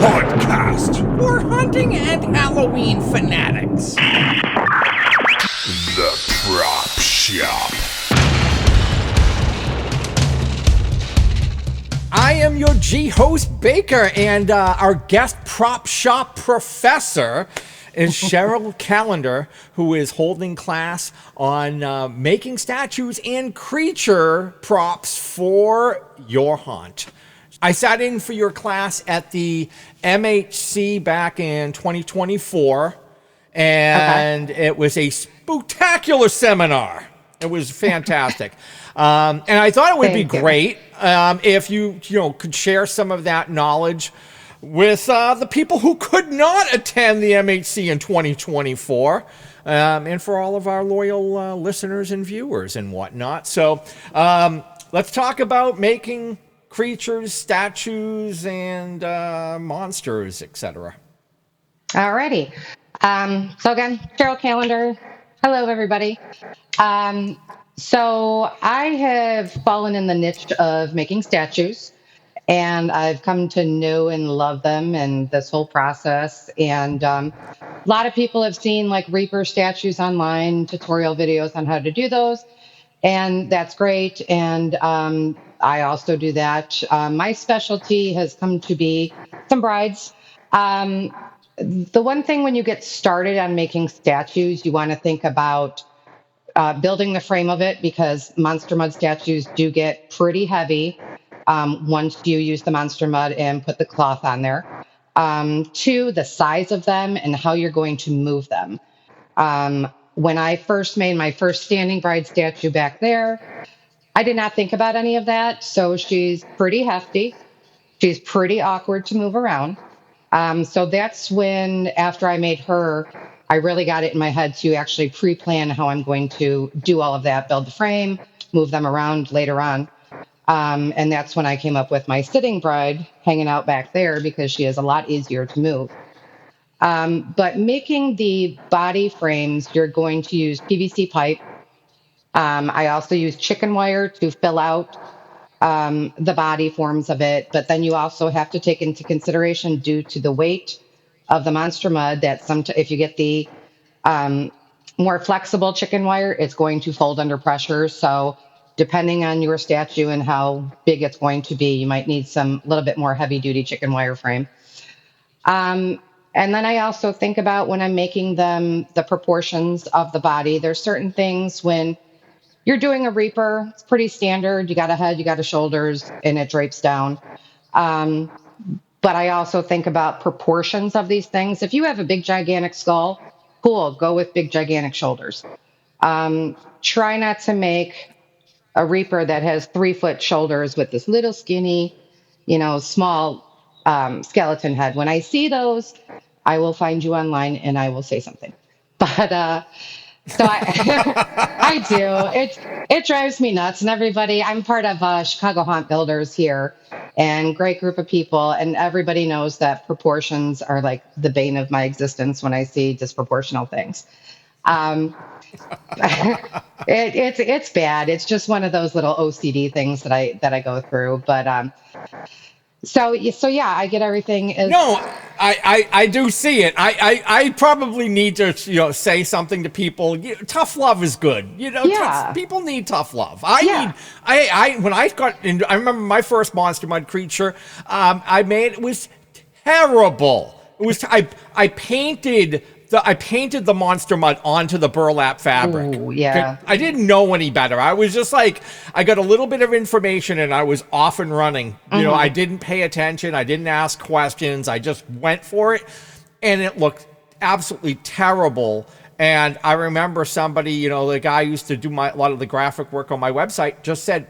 Hauntcast. For hunting and Halloween fanatics. The Prop Shop. I am your G-host, Baker, and our guest prop shop professor is Cheryl Callender, who is holding class on making statues and creature props for your haunt. I sat in for your class at the MHC back in 2024, and It was a spectacular seminar. It was fantastic. And I thought it would be great if you could share some of that knowledge with the people who could not attend the MHC in 2024, and for all of our loyal listeners and viewers and whatnot. So let's talk about making creatures, statues, and monsters, etc. Alrighty. So again, Cheryl Callender. Hello, everybody. So I have fallen in the niche of making statues, and I've come to know and love them and this whole process. And a lot of people have seen like Reaper statues online, tutorial videos on how to do those, and that's great. And I also do that. My specialty has come to be some brides. The one thing when you get started on making statues, you want to think about building the frame of it, because monster mud statues do get pretty heavy once you use the monster mud and put the cloth on there. Two, the size of them and how you're going to move them. When I first made my first standing bride statue back there, I did not think about any of that. So she's pretty hefty. She's pretty awkward to move around. So that's when, after I made her, I really got it in my head to actually pre-plan how I'm going to do all of that, build the frame, move them around later on. And that's when I came up with my sitting bride hanging out back there, because she is a lot easier to move. But making the body frames, you're going to use PVC pipe. I also use chicken wire to fill out the body forms of it. But then you also have to take into consideration, due to the weight of the monster mud, that if you get the more flexible chicken wire, it's going to fold under pressure. So depending on your statue and how big it's going to be, you might need some little bit more heavy duty chicken wire frame. And then I also think about, when I'm making them, the proportions of the body. There's certain things when you're doing a Reaper, it's pretty standard. You got a head, you got a shoulders, and it drapes down. But I also think about proportions of these things. If you have a big, gigantic skull, cool, go with big, gigantic shoulders. Try not to make a Reaper that has 3-foot shoulders with this little skinny, small skeleton head. When I see those, I will find you online and I will say something. But so I do. It drives me nuts. And everybody, I'm part of Chicago Haunt Builders here, and great group of people. And everybody knows that proportions are like the bane of my existence when I see disproportional things. It's bad. It's just one of those little OCD things that I go through. But so yeah, I get everything. No, I do see it. I probably need to say something to people. Tough love is good. People need tough love. I remember my first monster mud creature I made. It was terrible. It was I painted the monster mud onto the burlap fabric. Ooh, yeah. I didn't know any better. I was just like, I got a little bit of information and I was off and running. I didn't pay attention. I didn't ask questions. I just went for it, and it looked absolutely terrible. And I remember somebody, the guy who used to do a lot of the graphic work on my website,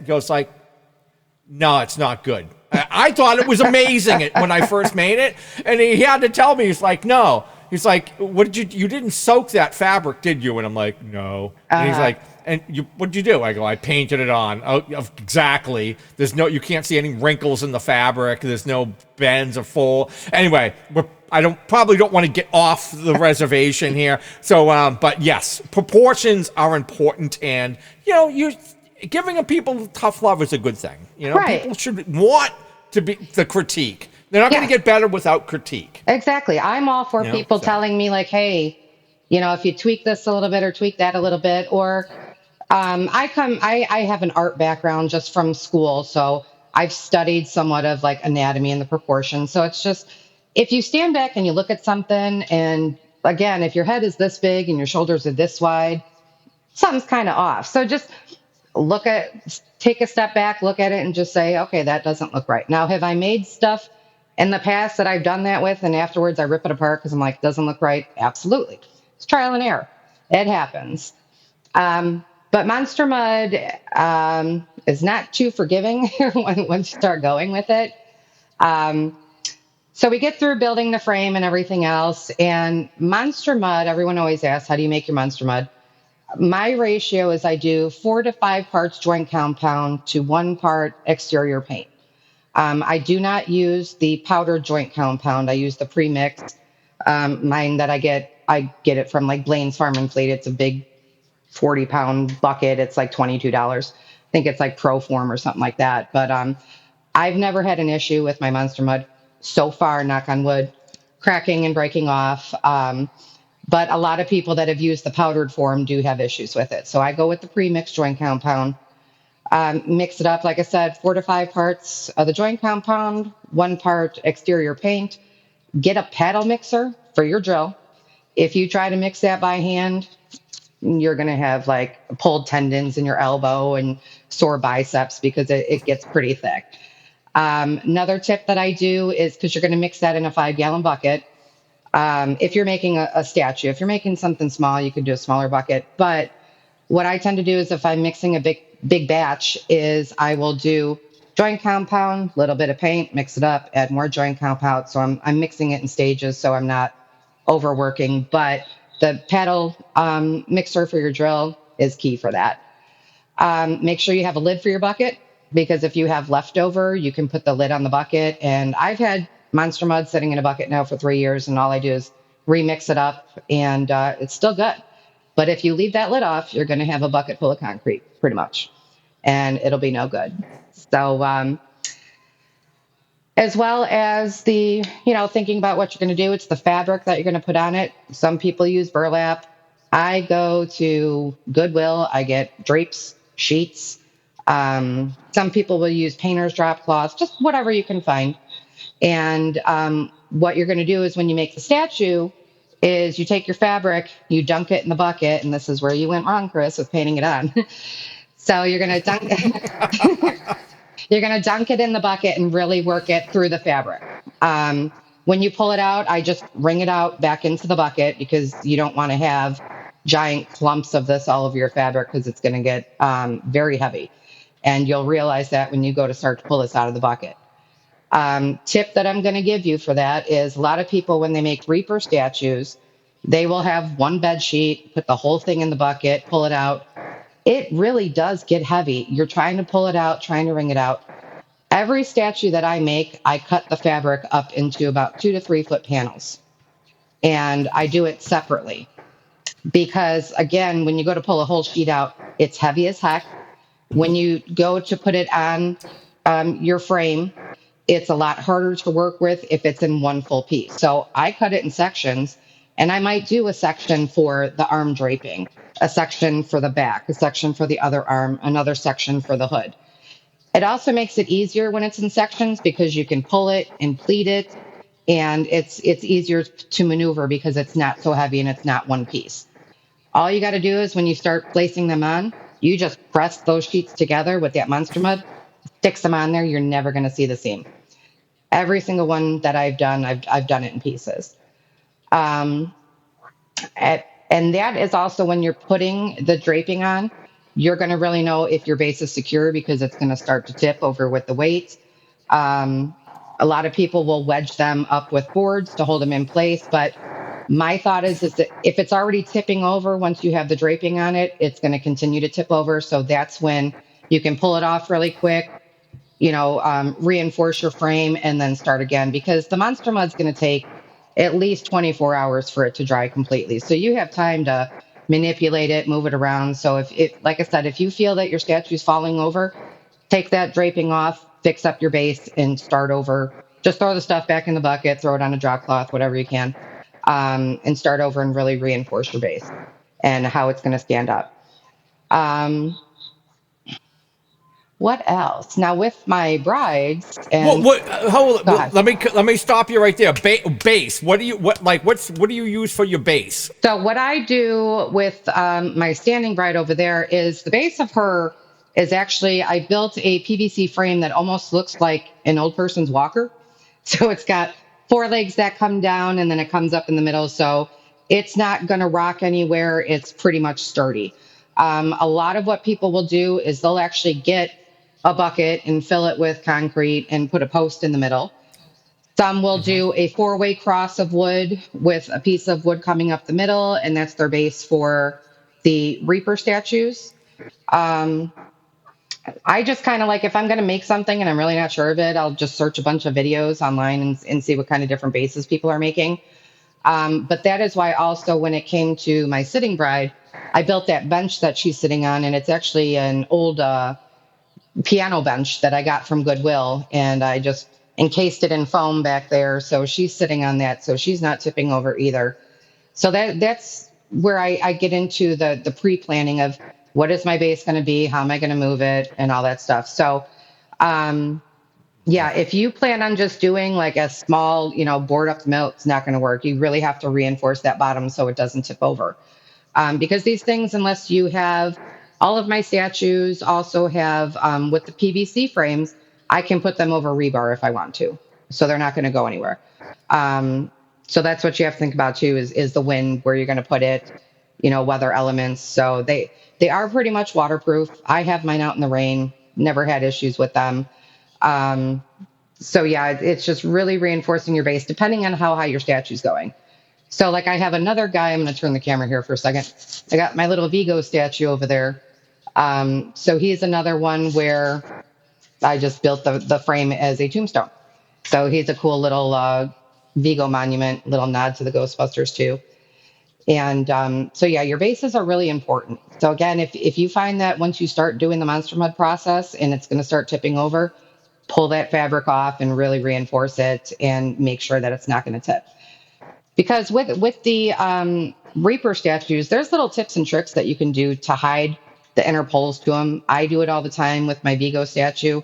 goes like, no, it's not good. I thought it was amazing when I first made it. And he had to tell me, he's like, no. He's like, what did you didn't soak that fabric, did you? And I'm like, no. And he's like, what did you do? I go, I painted it on. Oh, exactly. You can't see any wrinkles in the fabric. There's no bends or full. Anyway, I probably don't want to get off the reservation here. So, but yes, proportions are important, and you giving people tough love is a good thing. Right. People should want to be the critique. They're not going to Yeah, get better without critique. exactly. I'm all for people So telling me, like, hey, if you tweak this a little bit or tweak that a little bit, or I have an art background just from school. So I've studied somewhat of like anatomy and the proportions. So it's just, if you stand back and you look at something, and again, if your head is this big and your shoulders are this wide, something's kind of off. So just take a step back, look at it, and just say, okay, that doesn't look right. Now, have I made stuff in the past that I've done that with, and afterwards I rip it apart because I'm like, doesn't look right? Absolutely. It's trial and error. It happens. But Monster Mud is not too forgiving once you start going with it. Um, so we get through building the frame and everything else. And Monster Mud, everyone always asks, how do you make your Monster Mud? My ratio is I do 4 to 5 parts joint compound to 1 part exterior paint. I do not use the powdered joint compound. I use the pre-mix. Mine that I get it from like Blaine's Farm and Fleet. It's a big 40-pound bucket. It's like $22. I think it's like Pro Form or something like that. But I've never had an issue with my Monster Mud so far, knock on wood, cracking and breaking off. But a lot of people that have used the powdered form do have issues with it. So I go with the pre-mixed joint compound. Mix it up, like I said, 4 to 5 parts of the joint compound, 1 part exterior paint. Get a paddle mixer for your drill. If you try to mix that by hand, you're going to have like pulled tendons in your elbow and sore biceps because it gets pretty thick. Another tip that I do is, because you're going to mix that in a 5 gallon bucket. If you're making a statue, if you're making something small, you could do a smaller bucket. But what I tend to do is, if I'm mixing a big batch, is I will do joint compound, little bit of paint, mix it up, add more joint compound. So I'm mixing it in stages, so I'm not overworking. But the paddle mixer for your drill is key for that. Make sure you have a lid for your bucket, because if you have leftover, you can put the lid on the bucket. And I've had Monster Mud sitting in a bucket now for 3 years, and all I do is remix it up, and it's still good. But if you leave that lid off, you're going to have a bucket full of concrete, pretty much, and it'll be no good. So, as well as thinking about what you're going to do, it's the fabric that you're going to put on it. Some people use burlap. I go to Goodwill, I get drapes, sheets. Some people will use painter's drop cloths, just whatever you can find. And what you're going to do is, when you make the statue, is you take your fabric, you dunk it in the bucket, and this is where you went wrong, Chris, with painting it on. So you're going to dunk it in the bucket and really work it through the fabric. When you pull it out, I just wring it out back into the bucket, because you don't want to have giant clumps of this all over your fabric, because it's going to get very heavy. And you'll realize that when you go to start to pull this out of the bucket. Tip that I'm going to give you for that is, a lot of people, when they make Reaper statues, they will have one bed sheet, put the whole thing in the bucket, pull it out. It really does get heavy. You're trying to pull it out, trying to wring it out. Every statue that I make, I cut the fabric up into about 2 to 3 foot panels, and I do it separately, because, again, when you go to pull a whole sheet out, it's heavy as heck. When you go to put it on your frame, it's a lot harder to work with if it's in one full piece. So I cut it in sections, and I might do a section for the arm draping, a section for the back, a section for the other arm, another section for the hood. It also makes it easier when it's in sections, because you can pull it and pleat it, and it's easier to maneuver because it's not so heavy and it's not one piece. All you got to do is, when you start placing them on, you just press those sheets together with that Monster Mud, sticks them on there. You're never going to see the seam. Every single one that I've done, I've done it in pieces. Um, and that is also, when you're putting the draping on, you're going to really know if your base is secure, because it's going to start to tip over with the weight. Um, a lot of people will wedge them up with boards to hold them in place, but my thought is that if it's already tipping over, once you have the draping on it, it's going to continue to tip over. So that's when you can pull it off really quick, reinforce your frame, and then start again, because the Monster Mud's going to take at least 24 hours for it to dry completely. So you have time to manipulate it, move it around. So like I said, if you feel that your statue's falling over, take that draping off, fix up your base, and start over Just throw the stuff back in the bucket, throw it on a drop cloth, whatever you can, and start over and really reinforce your base and how it's going to stand up. Um, what else? Now with my brides and go ahead. Let me stop you right there. Base. What do you what do you use for your base? So what I do with my standing bride over there is the base of her is actually I built a PVC frame that almost looks like an old person's walker. So it's got four legs that come down and then it comes up in the middle. So it's not going to rock anywhere. It's pretty much sturdy. A lot of what people will do is they'll actually get a bucket and fill it with concrete and put a post in the middle. Some will do a four-way cross of wood with a piece of wood coming up the middle, and that's their base for the Reaper statues. Um, I just kind of like if I'm going to make something and I'm really not sure of it, I'll just search a bunch of videos online and see what kind of different bases people are making. But that is why also when it came to my sitting bride, I built that bench that she's sitting on, and it's actually an old piano bench that I got from Goodwill, and I just encased it in foam back there. So she's sitting on that, so she's not tipping over either. So that's where I get into the pre-planning of what is my base going to be, how am I going to move it, and all that stuff. So yeah, if you plan on just doing like a small, board up the middle, it's not going to work. You really have to reinforce that bottom so it doesn't tip over. Because these things, unless you have all of my statues, also have with the PVC frames, I can put them over rebar if I want to, so they're not going to go anywhere. Um, so that's what you have to think about too is the wind, where you're going to put it, weather elements. So they are pretty much waterproof. I have mine out in the rain, never had issues with them. Um, so yeah, it's just really reinforcing your base depending on how high your statue's going. So like I have another guy, I'm going to turn the camera here for a second. I got my little Vigo statue over there. So he's another one where I just built the frame as a tombstone. So he's a cool little Vigo monument, little nod to the Ghostbusters too. And so yeah, your bases are really important. So again, if you find that once you start doing the Monster Mud process and it's going to start tipping over, pull that fabric off and really reinforce it and make sure that it's not going to tip. Because with the Reaper statues, there's little tips and tricks that you can do to hide the inner poles to them. I do it all the time with my Vigo statue.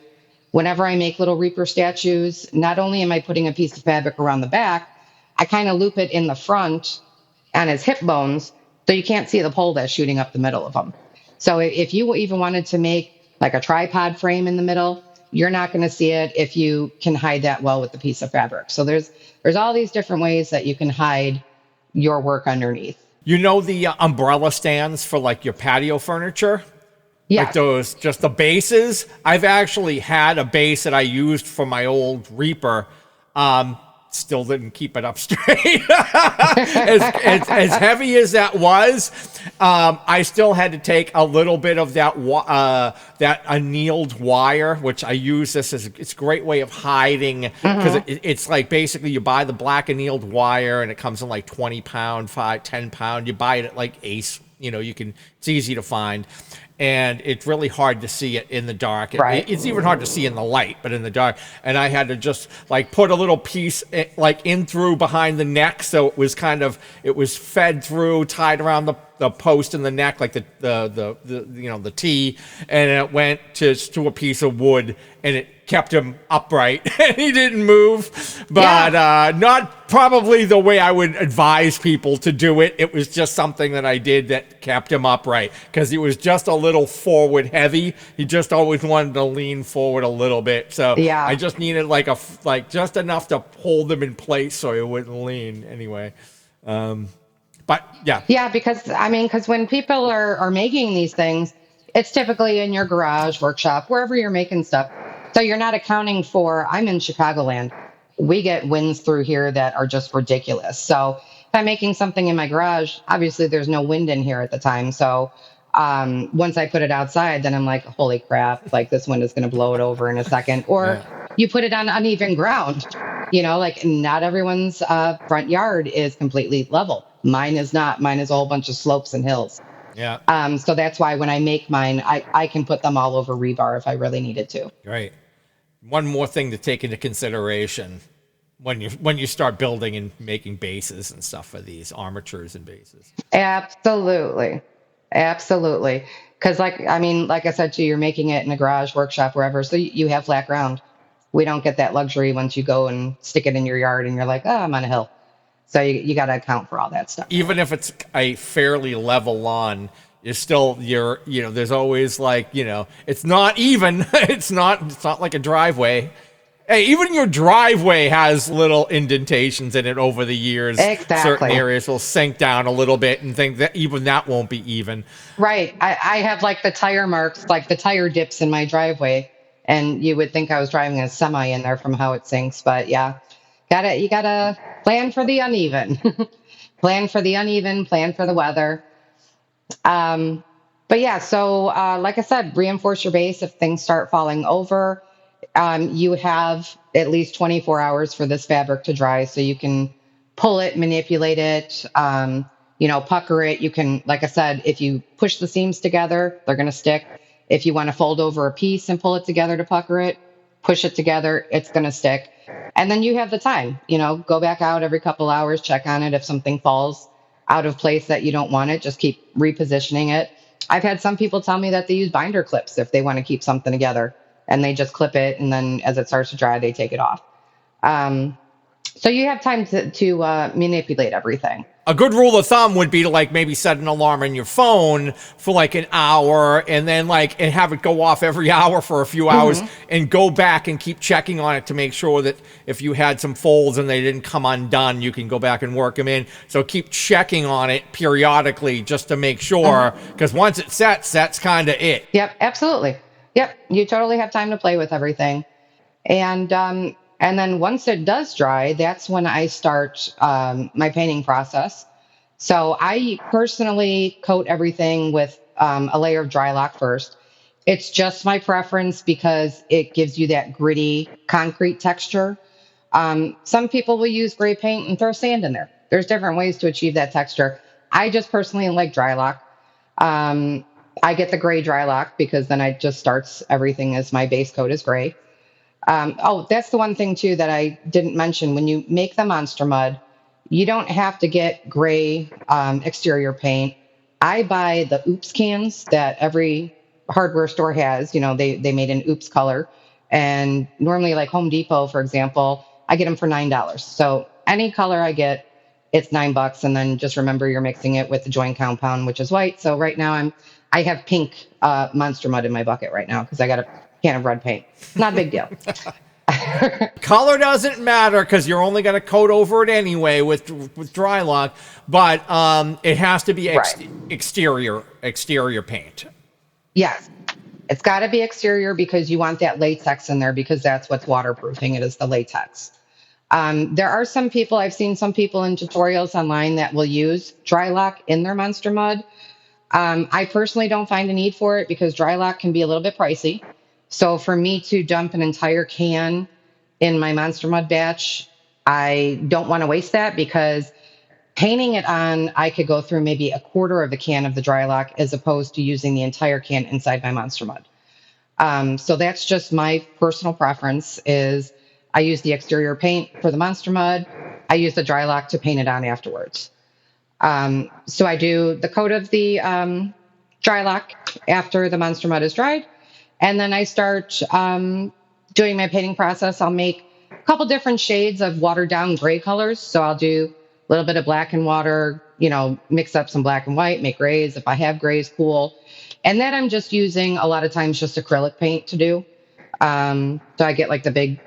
Whenever I make little Reaper statues, not only am I putting a piece of fabric around the back, I kind of loop it in the front on his hip bones so you can't see the pole that's shooting up the middle of them. So if you even wanted to make like a tripod frame in the middle, you're not going to see it if you can hide that well with the piece of fabric. So there's all these different ways that you can hide your work underneath. You know the umbrella stands for like your patio furniture? Like Yes. those, just the bases. I've actually had a base that I used for my old Reaper. Still didn't keep it up straight. as heavy as that was, I still had to take a little bit of that annealed wire, which I use this as it's a great way of hiding, because it's like basically you buy the black annealed wire and it comes in like 20 pound, 10 pound. You buy it at like Ace. It's easy to find. And it's really hard to see it in the dark. Right. It's even hard to see in the light, but in the dark. And I had to just like put a little piece like in through behind the neck, so it was fed through, tied around the post in the neck, like the T, and it went to a piece of wood, and it kept him upright, and he didn't move. But not probably the way I would advise people to do it. It was just something that I did that kept him upright, because he was just a little forward heavy. He just always wanted to lean forward a little bit. So I just needed like just enough to hold him in place so he wouldn't lean anyway. But yeah. Yeah, because when people are making these things, it's typically in your garage, workshop, wherever you're making stuff. So you're not accounting for, I'm in Chicagoland. We get winds through here that are just ridiculous. So if I'm making something in my garage, obviously there's no wind in here at the time. So once I put it outside, then I'm like, holy crap, like this wind is going to blow it over in a second. Or you put it on uneven ground, like not everyone's front yard is completely level. Mine is not. Mine is a whole bunch of slopes and hills. Yeah. So that's why when I make mine, I can put them all over rebar if I really needed to. Right. one more thing to take into consideration when you start building and making bases and stuff for these armatures and bases. Absolutely. Absolutely. Because, like, I mean, like I said to you, you're making it in a garage, workshop, wherever. So you have flat ground. We don't get that luxury once you go and stick it in your yard and you're like, oh, I'm on a hill. So you got to account for all that stuff. Even if it's a fairly level lawn, there's always like, it's not even. It's not like a driveway. Hey, even your driveway has little indentations in it over the years. Exactly. Certain areas will sink down a little bit and think that even that won't be even. Right. I have like the tire marks, like the tire dips in my driveway. And you would think I was driving a semi in there from how it sinks. But yeah, you gotta plan for the uneven. Plan for the uneven, plan for the weather. Um, but yeah, so like I said, reinforce your base if things start falling over. You have at least 24 hours for this fabric to dry, so you can pull it, manipulate it, pucker it. You can, like I said, if you push the seams together, they're going to stick. If you want to fold over a piece and pull it together to pucker it, push it together, it's going to stick. And then you have the time, go back out every couple hours, check on it. If something falls out of place that you don't want it, just keep repositioning it. I've had some people tell me that they use binder clips if they want to keep something together, and they just clip it, and then as it starts to dry, they take it off. So you have time to manipulate everything. A good rule of thumb would be to like maybe set an alarm on your phone for like an hour, and then and have it go off every hour for a few hours, and go back and keep checking on it to make sure that if you had some folds and they didn't come undone, you can go back and work them in. So keep checking on it periodically just to make sure, because once it sets, that's kind of it. Yep, absolutely. Yep, you totally have time to play with everything. And then once it does dry, that's when I start my painting process. So I personally coat everything with a layer of dry lock first. It's just my preference because it gives you that gritty concrete texture. Some people will use gray paint and throw sand in there. There's different ways to achieve that texture. I just personally like dry lock. I get the gray dry lock because then it just starts everything as my base coat is gray. That's the one thing too that I didn't mention. When you make the Monster Mud, you don't have to get gray exterior paint. I buy the Oops cans that every hardware store has. They made an Oops color, and normally like Home Depot, for example, I get them for $9. So any color I get, it's $9, and then just remember you're mixing it with the joint compound, which is white. So right now I have pink Monster Mud in my bucket right now because I got a can of red paint. Not a big deal. Color doesn't matter because you're only going to coat over it anyway with dry lock, but it has to be exterior paint. Yes. It's got to be exterior because you want that latex in there because that's what's waterproofing it, is the latex. There are some people, I've seen some people in tutorials online that will use dry lock in their Monster Mud. I personally don't find a need for it because dry lock can be a little bit pricey. So for me to dump an entire can in my Monster Mud batch, I don't want to waste that because painting it on, I could go through maybe a quarter of the can of the dry lock as opposed to using the entire can inside my Monster Mud. So that's just my personal preference is I use the exterior paint for the Monster Mud. I use the dry lock to paint it on afterwards. So I do the coat of the dry lock after the Monster Mud is dried. And then I start doing my painting process. I'll make a couple different shades of watered down gray colors. So I'll do a little bit of black and water, mix up some black and white, make grays. If I have grays, cool. And then I'm just using a lot of times just acrylic paint to do. So I get like the big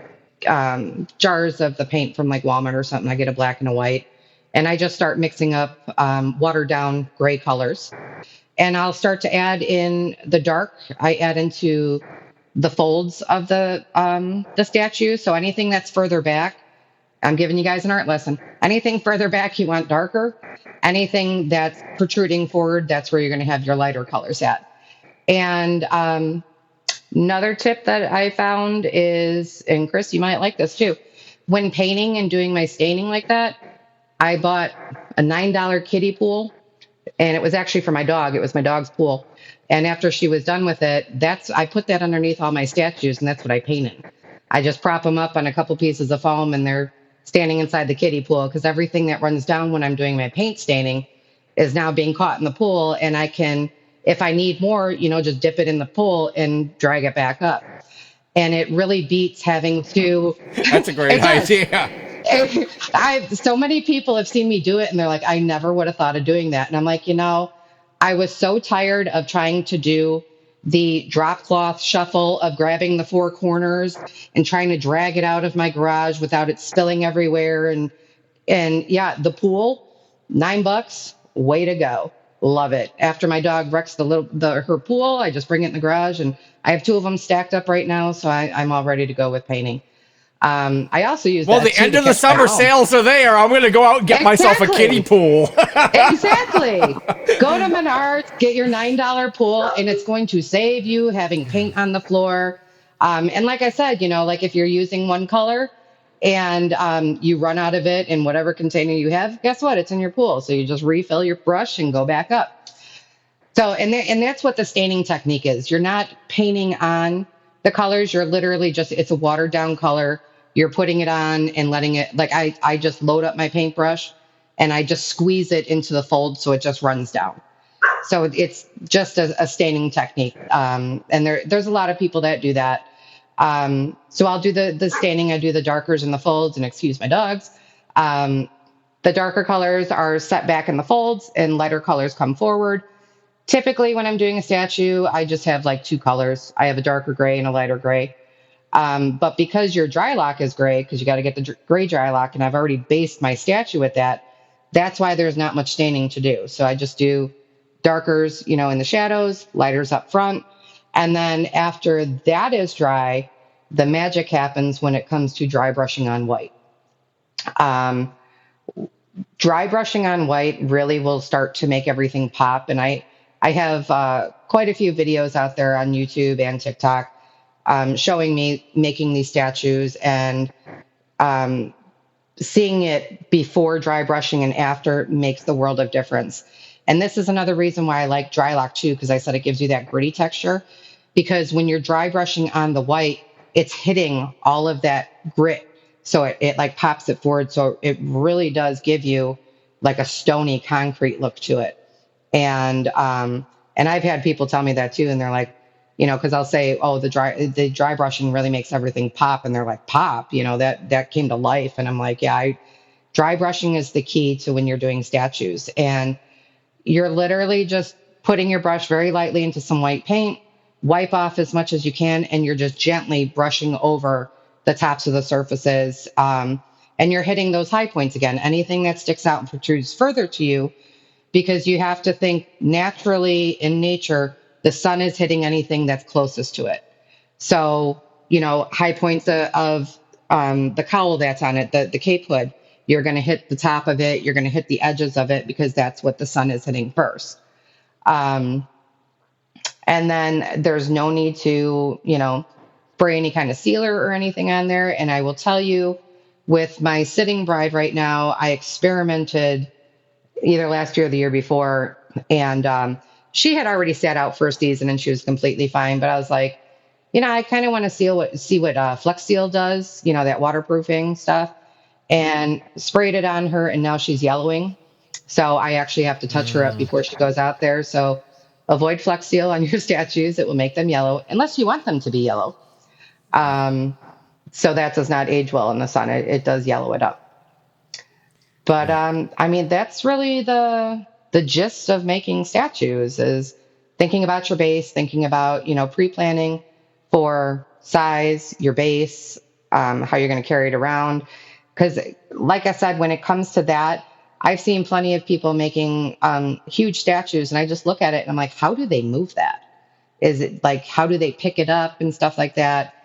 jars of the paint from like Walmart or something. I get a black and a white. And I just start mixing up watered down gray colors. And I'll start to add in the dark. I add into the folds of the statue. So anything that's further back, I'm giving you guys an art lesson. Anything further back, you want darker. Anything that's protruding forward, that's where you're going to have your lighter colors at. And another tip that I found is, and Chris, you might like this too. When painting and doing my staining like that, I bought a $9 kiddie pool. And it was actually for my dog. It was my dog's pool. And after she was done with it, I put that underneath all my statues, and that's what I painted. I just prop them up on a couple pieces of foam and they're standing inside the kiddie pool because everything that runs down when I'm doing my paint staining is now being caught in the pool. And I can, if I need more, just dip it in the pool and drag it back up. And it really beats having to. That's a great It does. idea. So many people have seen me do it and they're like, I never would have thought of doing that. And I'm like, I was so tired of trying to do the drop cloth shuffle of grabbing the four corners and trying to drag it out of my garage without it spilling everywhere. And yeah, the pool, $9, way to go. Love it. After my dog wrecks her pool, I just bring it in the garage, and I have two of them stacked up right now, so I'm all ready to go with painting. I also use Well, that the too end to of the catch my summer home. sales are there. I'm going to go out and get myself a kiddie pool. Exactly. Go to Menards, get your $9 pool, and it's going to save you having paint on the floor. And like I said, like if you're using one color and you run out of it in whatever container you have, guess what? It's in your pool. So you just refill your brush and go back up. So, and that's what the staining technique is. You're not painting on the colors. You're literally it's a watered down color. You're putting it on and letting it, like I just load up my paintbrush and I just squeeze it into the fold so it just runs down. So it's just a staining technique. And there's a lot of people that do that. So I'll do the staining. I do the darkers in the folds, and excuse my dogs. The darker colors are set back in the folds and lighter colors come forward. Typically, when I'm doing a statue, I just have like two colors. I have a darker gray and a lighter gray. But because your dry lock is gray, because you got to get the gray dry lock, and I've already based my statue with that, that's why there's not much staining to do. So I just do darkers, in the shadows, lighters up front. And then after that is dry, the magic happens when it comes to dry brushing on white. Dry brushing on white really will start to make everything pop. And I have quite a few videos out there on YouTube and TikTok showing me making these statues and seeing it before dry brushing and after makes the world of difference. And this is another reason why I like dry lock too, because I said it gives you that gritty texture. Because when you're dry brushing on the white, it's hitting all of that grit. So it like pops it forward. So it really does give you like a stony concrete look to it. And I've had people tell me that too. And they're like, because I'll say, oh, the dry brushing really makes everything pop. And they're like, pop, that came to life. And I'm like, yeah, dry brushing is the key to when you're doing statues. And you're literally just putting your brush very lightly into some white paint, wipe off as much as you can, and you're just gently brushing over the tops of the surfaces. And you're hitting those high points again, anything that sticks out and protrudes further to you, because you have to think naturally in nature, the sun is hitting anything that's closest to it. So, high points of the cowl that's on it, the cape hood, you're going to hit the top of it. You're going to hit the edges of it because that's what the sun is hitting first. And then there's no need to, spray any kind of sealer or anything on there. And I will tell you, with my sitting bride right now, I experimented either last year or the year before. And she had already sat out for a season and she was completely fine. But I was like, I kind of want to see what Flex Seal does, that waterproofing stuff. And sprayed it on her, and now she's yellowing. So I actually have to touch her up before she goes out there. So avoid Flex Seal on your statues. It will make them yellow, unless you want them to be yellow. So that does not age well in the sun. It does yellow it up. But that's really the gist of making statues, is thinking about your base, thinking about, pre-planning for size, your base, how you're going to carry it around. Because like I said, when it comes to that, I've seen plenty of people making huge statues, and I just look at it and I'm like, how do they move that? Is it like, how do they pick it up and stuff like that?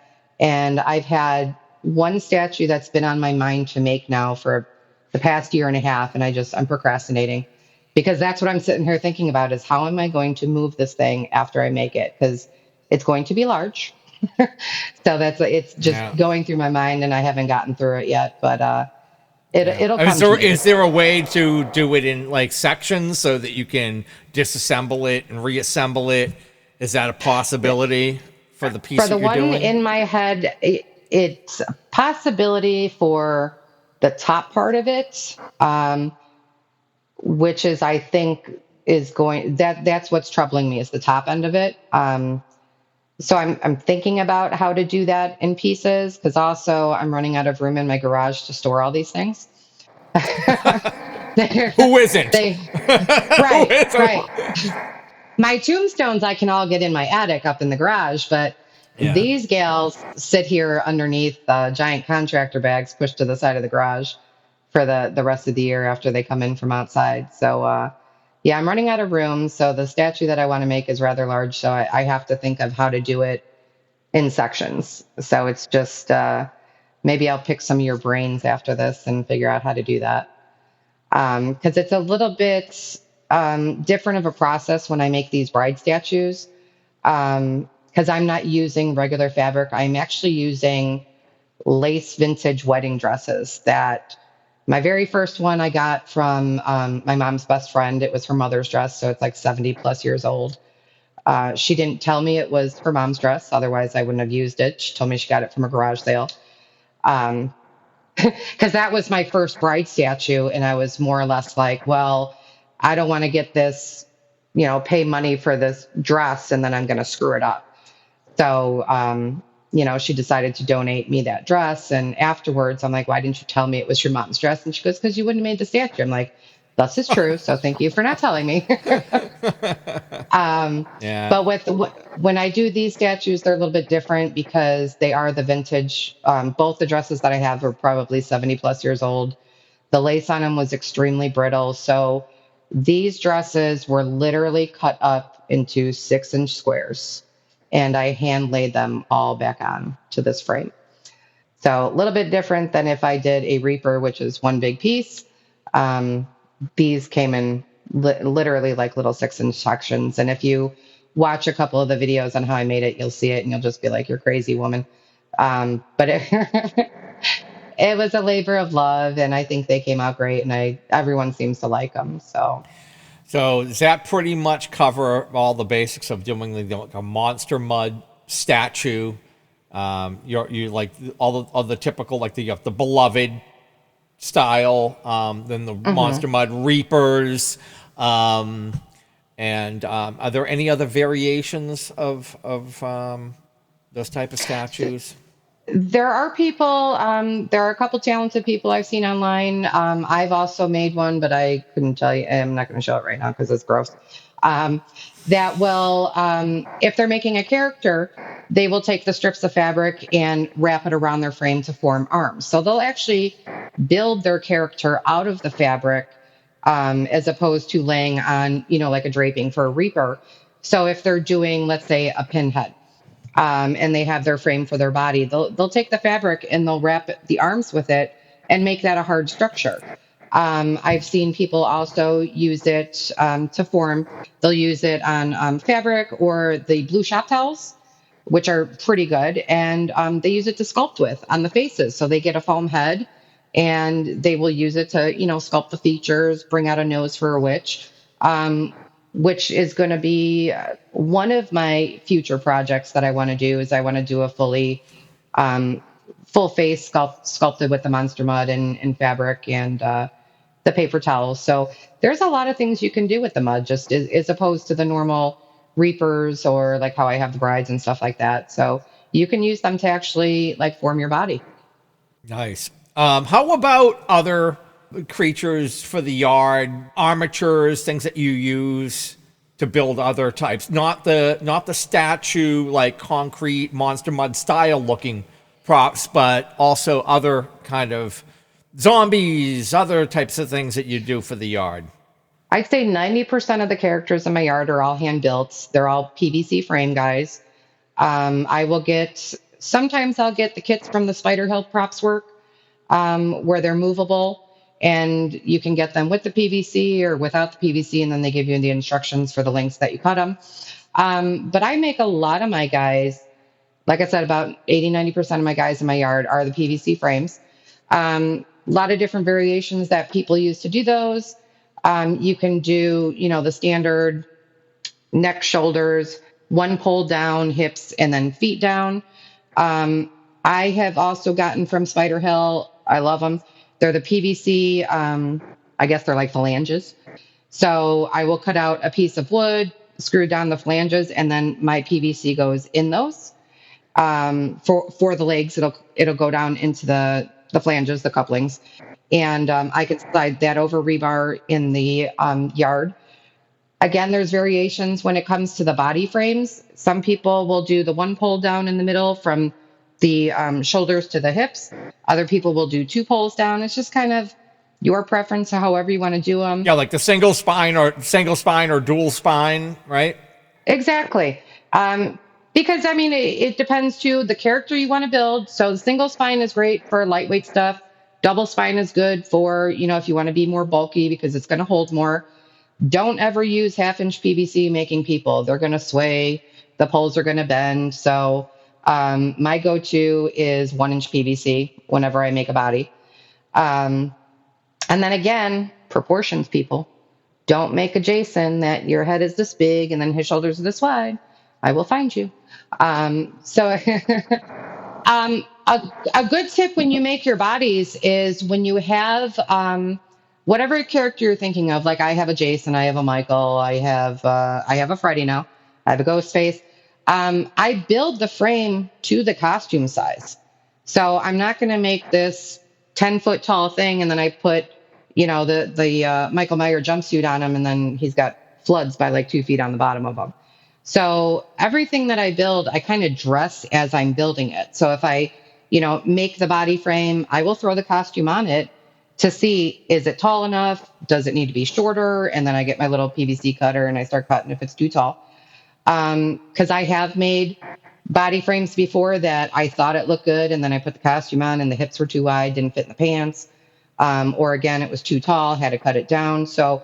And I've had one statue that's been on my mind to make now for the past year and a half, and I'm procrastinating, because that's what I'm sitting here thinking about, is how am I going to move this thing after I make it? Because it's going to be large. So it's just going through my mind, and I haven't gotten through it yet, but it'll come to me. Is there a way to do it in like sections so that you can disassemble it and reassemble it? Is that a possibility for the piece For the that you're one doing? in my head, it's a possibility for the top part of it, which is I think is going that's what's troubling me is the top end of it. So I'm thinking about how to do that in pieces because also I'm running out of room in my garage to store all these things. Who isn't? They Who right, right. isn't? My tombstones I can all get in my attic up in the garage, but Yeah. these gals sit here underneath giant contractor bags pushed to the side of the garage for the rest of the year after they come in from outside. So yeah, I'm running out of room. So the statue that I want to make is rather large. So I have to think of how to do it in sections. So it's just maybe I'll pick some of your brains after this and figure out how to do that. Because it's a little bit different of a process when I make these bride statues. Because I'm not using regular fabric, I'm actually using lace vintage wedding dresses that my very first one I got from my mom's best friend. It was her mother's dress, so it's like 70 plus years old. She didn't tell me it was her mom's dress, otherwise I wouldn't have used it. She told me she got it from a garage sale. Um, because that was my first bride statue, and I was more or less like, well, I don't want to get this, pay money for this dress and then I'm going to screw it up. So, she decided to donate me that dress. And afterwards, I'm like, why didn't you tell me it was your mom's dress? And she goes, because you wouldn't have made the statue. I'm like, this is true. So thank you for not telling me. um, Yeah. but when I do these statues, they're a little bit different because they are the vintage. Both the dresses that I have are probably 70 plus years old. The lace on them was extremely brittle. So these dresses were literally cut up into 6-inch squares and I hand laid them all back on to this frame. So a little bit different than if I did a Reaper, which is one big piece. Um, these came in literally like little 6-inch sections. And if you watch a couple of the videos on how I made it, you'll see it and you'll just be like, you're crazy, woman. But it was a labor of love, and I think they came out great, and everyone seems to like them. So does that pretty much cover all the basics of doing like a monster mud statue? You like all the typical like you have the beloved style, then the monster mud reapers, and are there any other variations of those type of statues? There are people, there are a couple talented people I've seen online. I've also made one, but I couldn't tell you. I'm not going to show it right now because it's gross. Um, that will, if they're making a character, they will take the strips of fabric and wrap it around their frame to form arms. So they'll actually build their character out of the fabric as opposed to laying on, like a draping for a reaper. So if they're doing, let's say, a pinhead, and they have their frame for their body, they'll take the fabric and they'll wrap the arms with it and make that a hard structure. I've seen people also use it to form. They'll use it on fabric or the blue shop towels, which are pretty good, and they use it to sculpt with on the faces. So they get a foam head, and they will use it to sculpt the features, bring out a nose for a witch. Which is going to be one of my future projects that I want to do is I want to do a um, full face sculpted with the monster mud and fabric and the paper towels. So there's a lot of things you can do with the mud, just as opposed to the normal reapers or like how I have the brides and stuff like that. So you can use them to actually like form your body. Nice. How about other creatures for the yard, armatures, things that you use to build other types? Not the statue like concrete monster mud style looking props, but also other kind of zombies, other types of things that you do for the yard. I'd say 90% of the characters in my yard are all hand built. They're all PVC frame guys. I will sometimes I'll get the kits from the Spider Hill Props Work, where they're movable and you can get them with the PVC or without the PVC, and then they give you the instructions for the lengths that you cut them. But I make a lot of my guys, like I said, about 80-90% of my guys in my yard are the PVC frames. A lot of different variations that people use to do those. You can do, the standard neck, shoulders, one pull down, hips, and then feet down. I have also gotten from Spider Hill. I love them. They're the PVC. I guess they're like phalanges. So I will cut out a piece of wood, screw down the flanges, and then my PVC goes in those. For the legs, it'll go down into the flanges, the couplings, and I can slide that over rebar in the yard. Again, there's variations when it comes to the body frames. Some people will do the one pole down in the middle from the shoulders to the hips. Other people will do two poles down. It's just kind of your preference, however you want to do them. Yeah, like the single spine or dual spine, right? Exactly. Because I mean, it depends too the character you want to build. So the single spine is great for lightweight stuff. Double spine is good for, if you want to be more bulky because it's going to hold more. Don't ever use half-inch PVC making people. They're going to sway. The poles are going to bend. So my go-to is 1-inch PVC whenever I make a body. And then again, proportions, people. Don't make a Jason that your head is this big and then his shoulders are this wide. I will find you. So a good tip when you make your bodies is when you have whatever character you're thinking of. Like I have a Jason, I have a Michael, I have a Freddy now, I have a Ghostface. I build the frame to the costume size. So I'm not going to make this 10-foot tall thing and then I put the Michael Myers jumpsuit on him and then he's got floods by like 2 feet on the bottom of him. So everything that I build, I kind of dress as I'm building it. So if I, make the body frame, I will throw the costume on it to see, is it tall enough? Does it need to be shorter? And then I get my little PVC cutter and I start cutting if it's too tall. Because I have made body frames before that I thought it looked good. And then I put the costume on and the hips were too wide, didn't fit in the pants. Or again, it was too tall, had to cut it down. So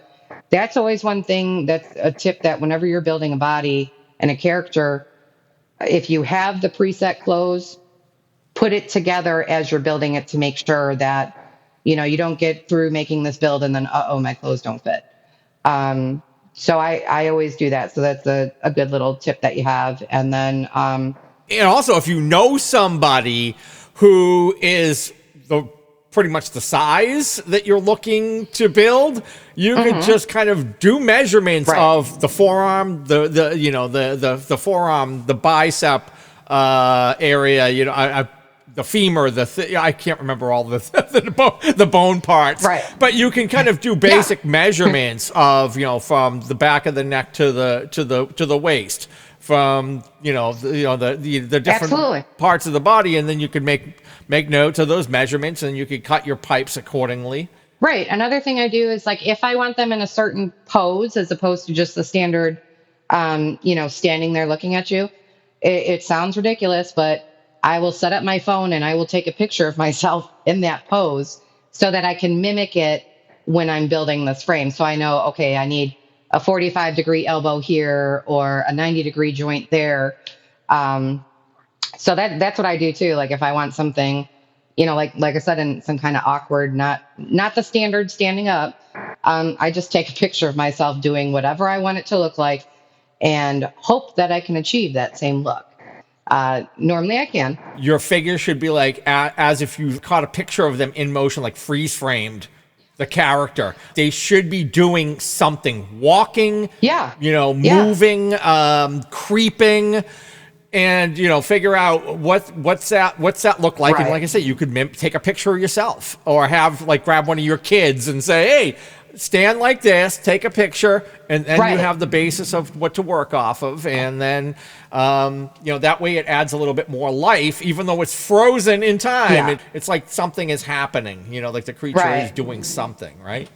that's always one thing that's a tip that whenever you're building a body and a character, if you have the preset clothes, put it together as you're building it to make sure that, you don't get through making this build and then, my clothes don't fit. So I always do that. So that's a good little tip that you have. And then, And also, if you know somebody who is pretty much the size that you're looking to build, you could just kind of do measurements of the forearm, the forearm, the bicep area, the femur, I can't remember all the bone parts, right? But you can kind of do basic measurements of from the back of the neck to the waist, from the different Absolutely. parts of the body, and then you could make notes of those measurements, and you could cut your pipes accordingly. Right. Another thing I do is like if I want them in a certain pose as opposed to just the standard, standing there looking at you. It sounds ridiculous, but I will set up my phone and I will take a picture of myself in that pose so that I can mimic it when I'm building this frame. So I know, okay, I need a 45-degree elbow here or a 90-degree joint there. So that's what I do too. Like if I want something, like I said, in some kind of awkward, not the standard standing up, I just take a picture of myself doing whatever I want it to look like and hope that I can achieve that same look. Normally I can. Your figure should be like as if you caught a picture of them in motion, like freeze framed the character. They should be doing something, walking, moving, creeping, and figure out what's that look like. Right. And like I said, you could take a picture of yourself or grab one of your kids and say, hey, stand like this, take a picture, and then you have the basis of what to work off of. And then, that way it adds a little bit more life, even though it's frozen in time. Yeah. It's like something is happening, like the creature is doing something, right?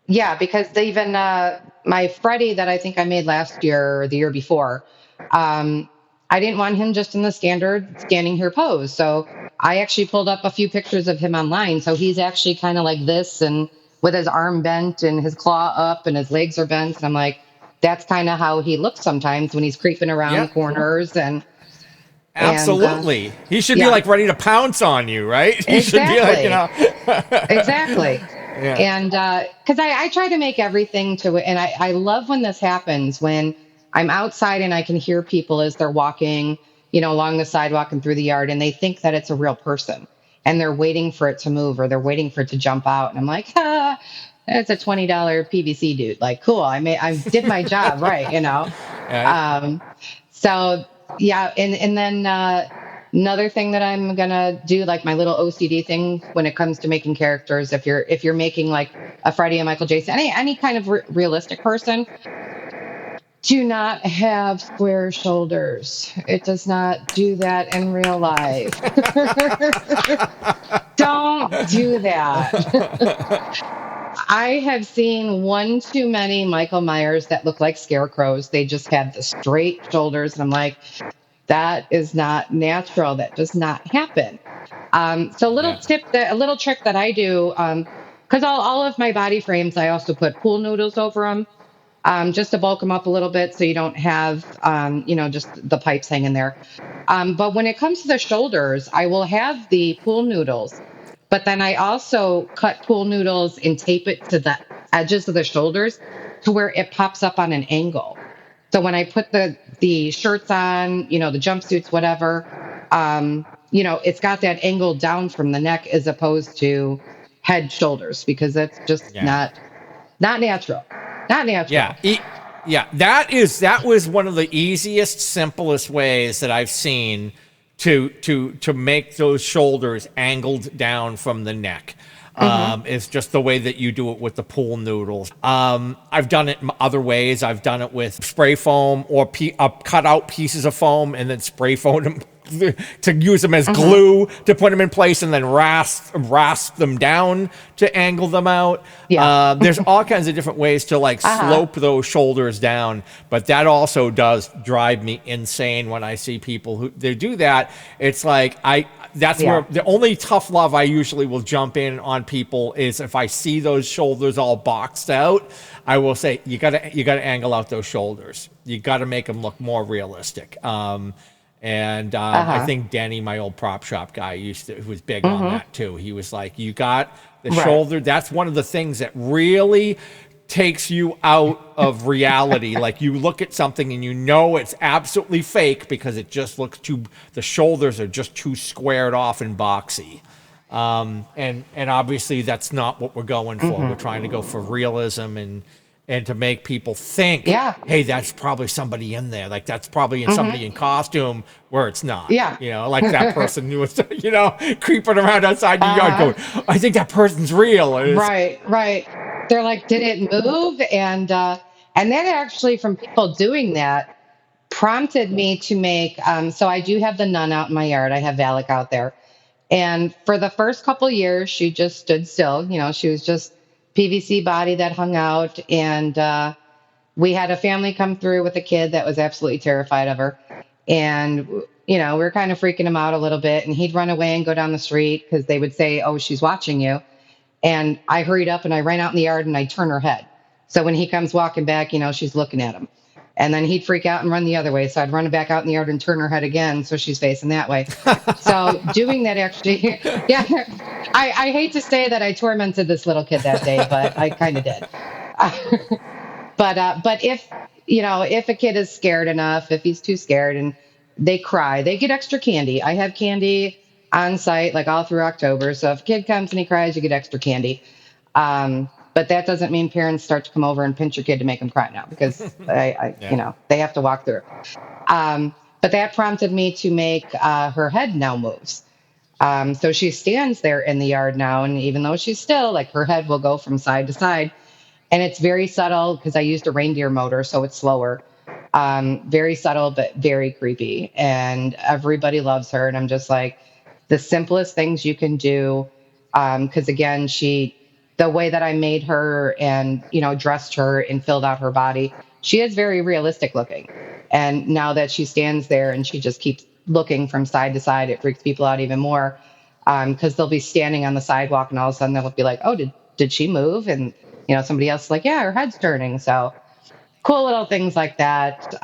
Yeah, because even my Freddy that I think I made last year or the year before, I didn't want him just in the standard standing here pose. So I actually pulled up a few pictures of him online. So he's actually kind of like this and with his arm bent and his claw up and his legs are bent. And I'm like, that's kind of how he looks sometimes when he's creeping around corners and absolutely. He should be like ready to pounce on you, right? He should be like, Exactly. Yeah. And because I try to make everything to it. And I love when this happens, when I'm outside and I can hear people as they're walking, along the sidewalk and through the yard, and they think that it's a real person, and they're waiting for it to move or they're waiting for it to jump out. And I'm like, it's a $20 PVC dude. Like, cool. I did my job right. Right? Um, so yeah, and then another thing that I'm gonna do, like my little OCD thing when it comes to making characters, if you're making like a Freddie and Michael Jason, any kind of realistic person, do not have square shoulders. It does not do that in real life. Don't do that. I have seen one too many Michael Myers that look like scarecrows. They just have the straight shoulders, and I'm like, that is not natural. That does not happen. So Yeah. a little trick that I do, because all of my body frames, I also put pool noodles over them, just to bulk them up a little bit, so you don't have, just the pipes hanging there. But when it comes to the shoulders, I will have the pool noodles, but then I also cut pool noodles and tape it to the edges of the shoulders to where it pops up on an angle. So when I put the shirts on, the jumpsuits, whatever, it's got that angle down from the neck as opposed to head shoulders, because that's just Yeah. not natural. Not Yeah. natural. Yeah. That was one of the easiest, simplest ways that I've seen to make those shoulders angled down from the neck. It's just the way that you do it with the pool noodles. I've done it other ways. I've done it with spray foam or cut out pieces of foam and then spray foam them to use them as glue to put them in place, and then rasp them down to angle them out. Yeah. There's all kinds of different ways to like slope those shoulders down, but that also does drive me insane when I see people who they do that. It's like that's Yeah. where the only tough love I usually will jump in on people is if I see those shoulders all boxed out. I will say you gotta angle out those shoulders. You gotta make them look more realistic. I think Denny, my old prop shop guy, who was big on that too. He was like, "You got the Right. shoulder." That's one of the things that really takes you out of reality. Like you look at something and you know it's absolutely fake because it just looks the shoulders are just too squared off and boxy. And obviously that's not what we're going for. We're trying to go for realism and to make people think, Yeah. hey, that's probably somebody in there. Like that's probably somebody in costume, where it's not. Yeah. Like that person who was, creeping around outside the yard going, I think that person's real. And Right. They're like, did it move? And then actually, from people doing that, prompted me to make. So I do have the nun out in my yard. I have Valak out there, and for the first couple years, she just stood still. She was just PVC body that hung out, and we had a family come through with a kid that was absolutely terrified of her, and we were kind of freaking him out a little bit, and he'd run away and go down the street because they would say, "Oh, she's watching you." And I hurried up and I ran out in the yard and I turn her head. So when he comes walking back, she's looking at him. And then he'd freak out and run the other way. So I'd run back out in the yard and turn her head again, so she's facing that way. So doing that actually, yeah, I hate to say that I tormented this little kid that day, but I kind of did. But if a kid is scared enough, if he's too scared and they cry, they get extra candy. I have candy on site like all through October. So if a kid comes and he cries, you get extra candy. But that doesn't mean parents start to come over and pinch your kid to make them cry now, because they have to walk through. But that prompted me to make her head now moves. So she stands there in the yard now, and even though she's still, like, her head will go from side to side, and it's very subtle because I used a reindeer motor, so it's slower. Very subtle, but very creepy, and everybody loves her. And I'm just like, the simplest things you can do, because again, the way that I made her and dressed her and filled out her body, she is very realistic looking. And now that she stands there and she just keeps looking from side to side, it freaks people out even more, because they'll be standing on the sidewalk and all of a sudden they'll be like, oh, did she move? And somebody else is like, yeah, her head's turning. So cool little things like that.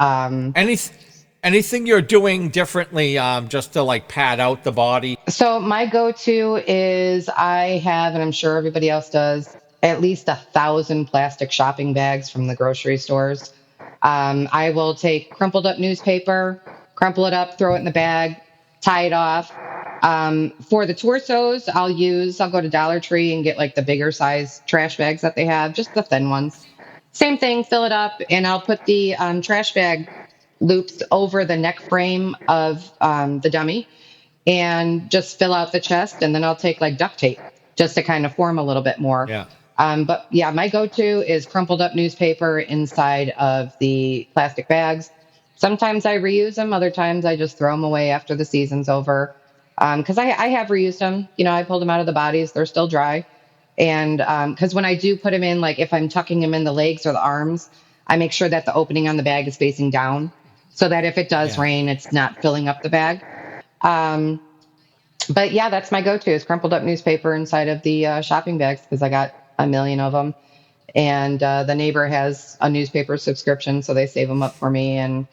Anything you're doing differently, just to like pad out the body? So my go-to is, I have, and I'm sure everybody else does, at least 1,000 plastic shopping bags from the grocery stores. I will take crumpled up newspaper, crumple it up, throw it in the bag, tie it off. For the torsos, I'll go to Dollar Tree and get like the bigger size trash bags that they have, just the thin ones. Same thing, fill it up, and I'll put the trash bag loops over the neck frame of the dummy and just fill out the chest. And then I'll take like duct tape just to kind of form a little bit more. Yeah. But yeah, my go to is crumpled up newspaper inside of the plastic bags. Sometimes I reuse them, other times I just throw them away after the season's over. Because I have reused them. I pulled them out of the bodies, they're still dry. And because when I do put them in, like if I'm tucking them in the legs or the arms, I make sure that the opening on the bag is facing down so that if it does Yeah. rain, it's not filling up the bag. Um, but yeah, that's my go-to is crumpled up newspaper inside of the shopping bags because I got a million of them. And the neighbor has a newspaper subscription, so they save them up for me. And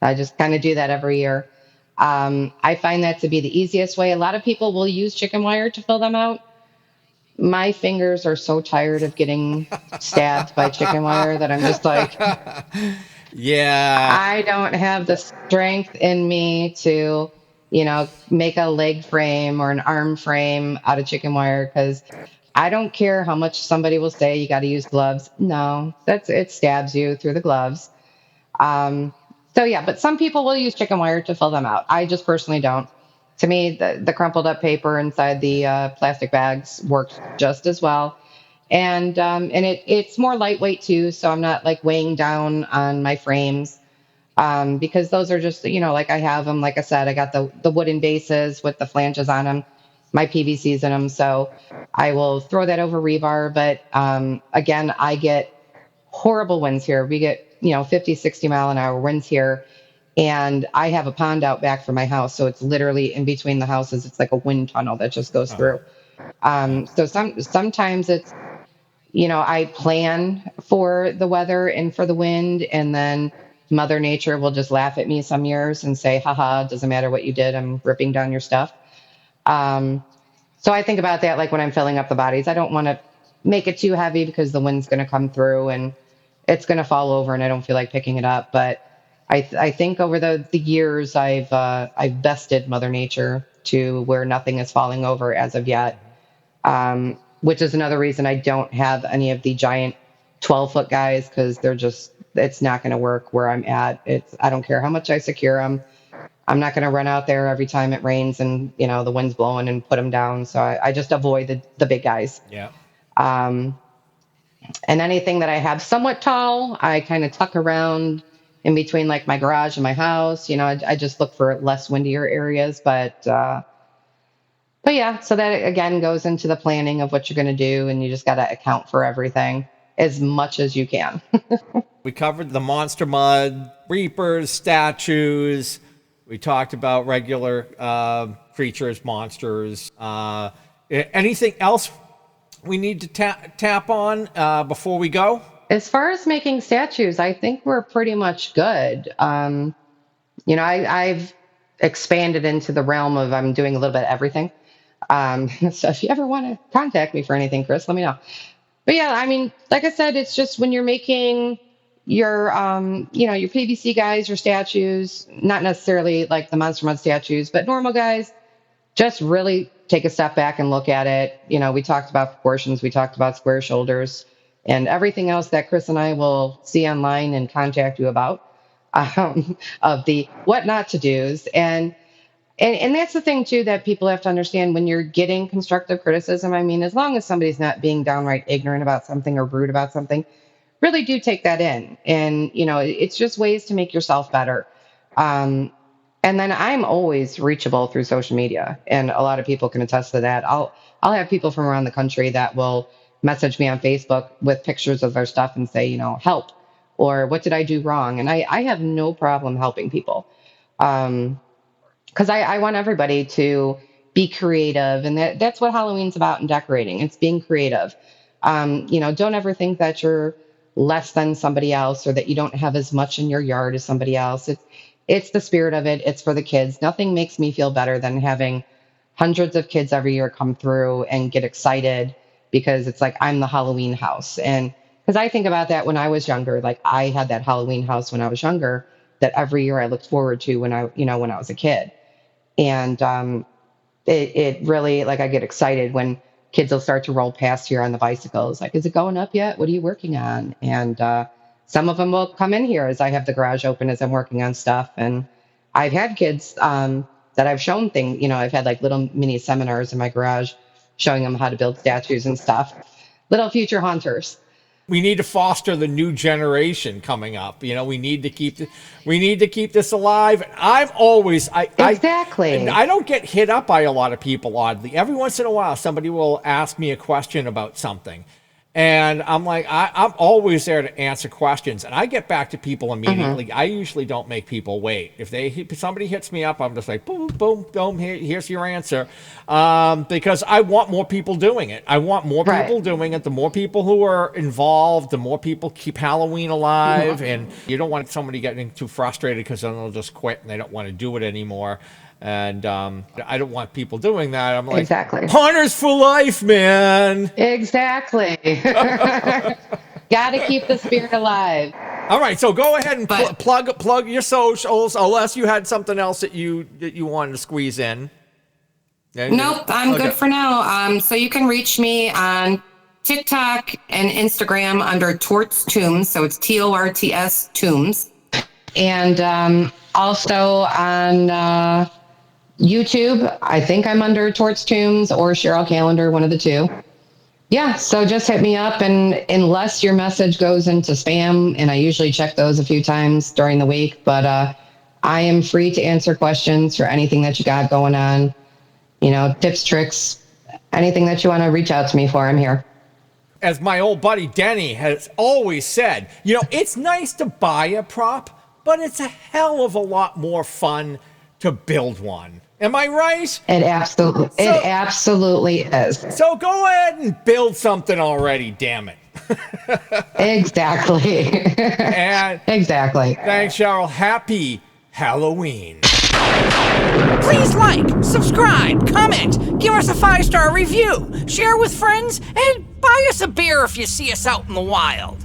I just kind of do that every year. I find that to be the easiest way. A lot of people will use chicken wire to fill them out. My fingers are so tired of getting stabbed by chicken wire that I'm just like, Yeah. I don't have the strength in me to, make a leg frame or an arm frame out of chicken wire because I don't care how much somebody will say you got to use gloves. No, it stabs you through the gloves. Um, so yeah, but some people will use chicken wire to fill them out. I just personally don't. To me, the crumpled up paper inside the plastic bags works just as well. And it's more lightweight too, so I'm not like weighing down on my frames because those are just like I have them. Like I said, I got the wooden bases with the flanges on them, my PVCs in them, so I will throw that over rebar. But again, I get horrible winds here. We get 50, 60 mile an hour winds here, and I have a pond out back from my house, so it's literally in between the houses. It's like a wind tunnel that just goes through. Yeah. So sometimes it's I plan for the weather and for the wind, and then Mother Nature will just laugh at me some years and say, haha, doesn't matter what you did, I'm ripping down your stuff. Um, so I think about that like when I'm filling up the bodies. I don't want to make it too heavy because the wind's going to come through and it's going to fall over, and I don't feel like picking it up. But I think over the years I've bested Mother Nature to where nothing is falling over as of yet, which is another reason I don't have any of the giant 12-foot guys because it's not going to work where I'm at. I don't care how much I secure them. I'm not going to run out there every time it rains and the wind's blowing and put them down. So I just avoid the big guys. Yeah. Um, and anything that I have somewhat tall, I kind of tuck around in between like my garage and my house. I just look for less windier areas, but yeah, so that again goes into the planning of what you're going to do, and you just got to account for everything as much as you can. We covered the monster mud, reapers, statues. We talked about regular creatures, monsters. Anything else we need to tap on before we go? As far as making statues, I think we're pretty much good. I've expanded into the realm of I'm doing a little bit of everything. So if you ever want to contact me for anything, Chris, let me know. But yeah, I mean, like I said, it's just when you're making your PVC guys, your statues, not necessarily like the Monster Mud statues, but normal guys, just really take a step back and look at it. We talked about proportions, we talked about square shoulders, and everything else that Chris and I will see online and contact you about of the what not to do's. And that's the thing too that people have to understand when you're getting constructive criticism. I mean, as long as somebody's not being downright ignorant about something or rude about something, really do take that in. And it's just ways to make yourself better. And then I'm always reachable through social media, and a lot of people can attest to that. I'll have people from around the country that will message me on Facebook with pictures of their stuff and say, help, or what did I do wrong? And I have no problem helping people. Because I want everybody to be creative, and that's what Halloween's about in decorating. It's being creative. Don't ever think that you're less than somebody else or that you don't have as much in your yard as somebody else. It's the spirit of it. It's for the kids. Nothing makes me feel better than having hundreds of kids every year come through and get excited because it's like I'm the Halloween house. And because I think about that when I was younger, like I had that Halloween house when I was younger. that every year I looked forward to when when I was a kid. And it really, like, I get excited when kids will start to roll past here on the bicycles. Like, is it going up yet? What are you working on? And some of them will come in here as I have the garage open as I'm working on stuff. And I've had kids that I've shown things, I've had like little mini seminars in my garage showing them how to build statues and stuff. Little future haunters. We need to foster the new generation coming up. We need to keep this alive. I'm always Exactly. I don't get hit up by a lot of people, oddly. Every once in a while, somebody will ask me a question about something, and I'm like, I'm always there to answer questions, and I get back to people immediately. I usually don't make people wait. If somebody hits me up, I'm just like, boom, boom, boom. Here's your answer, because I want more people doing it. I want more people doing it. The more people who are involved, the more people keep Halloween alive, and you don't want somebody getting too frustrated because then they'll just quit and they don't want to do it anymore. And I don't want people doing that. I'm like, exactly. Haunters for life, man. Exactly. Got to keep the spirit alive. All right, so go ahead and plug your socials, unless you had something else that you wanted to squeeze in. Nope, I'm good for now. So you can reach me on TikTok and Instagram under Torts Tombs. So it's TORTS Tombs. And also on YouTube, I think I'm under Torts Tombs or Cheryl Callender, one of the two. Yeah, so just hit me up, and unless your message goes into spam, and I usually check those a few times during the week, but I am free to answer questions for anything that you got going on, tips, tricks, anything that you want to reach out to me for, I'm here. As my old buddy Denny has always said, it's nice to buy a prop, but it's a hell of a lot more fun to build one. Am I right? It absolutely is. So go ahead and build something already, damn it. Exactly. And exactly. Thanks, Cheryl. Happy Halloween. Please like, subscribe, comment, give us a 5-star review, share with friends, and buy us a beer if you see us out in the wild.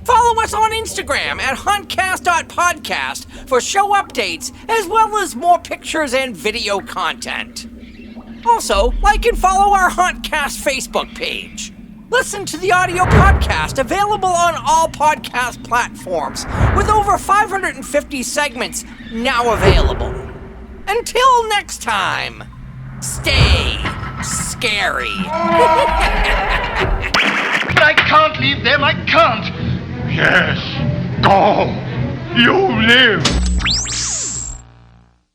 Follow us on Instagram at hauntcast.podcast for show updates, as well as more pictures and video content. Also, like and follow our Hauntcast Facebook page. Listen to the audio podcast available on all podcast platforms, with over 550 segments now available. Until next time, stay scary. But I can't leave them, I can't. Yes, go. You live.